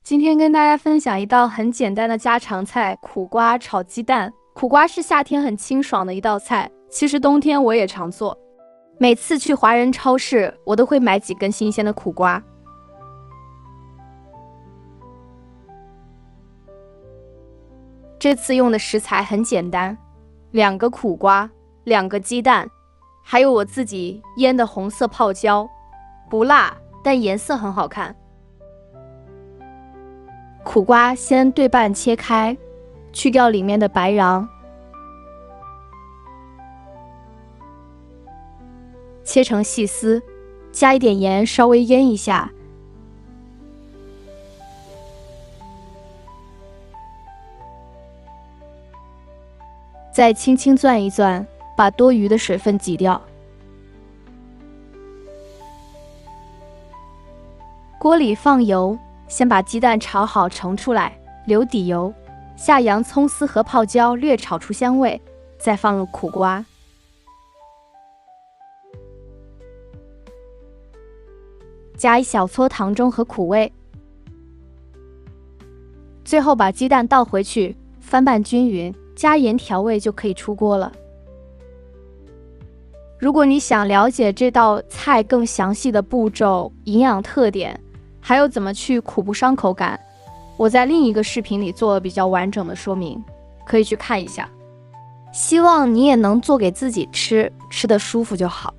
今天跟大家分享一道很简单的家常菜——苦瓜炒鸡蛋。苦瓜是夏天很清爽的一道菜，其实冬天我也常做。每次去华人超市，我都会买几根新鲜的苦瓜。这次用的食材很简单，2个苦瓜，2个鸡蛋，还有我自己腌的红色泡椒，不辣，但颜色很好看。苦瓜先对半切开，去掉里面的白瓤，切成细丝，加一点盐，稍微腌一下。再轻轻攥一攥，把多余的水分挤掉。锅里放油，先把鸡蛋炒好盛出来，留底油，下洋葱丝和泡椒略炒出香味，再放入苦瓜。加一小撮糖中和苦味，最后把鸡蛋倒回去，翻拌均匀，加盐调味就可以出锅了。如果你想了解这道菜更详细的步骤、营养特点，还有怎么去苦不伤口感，我在另一个视频里做了比较完整的说明，可以去看一下。希望你也能做给自己吃，吃得舒服就好。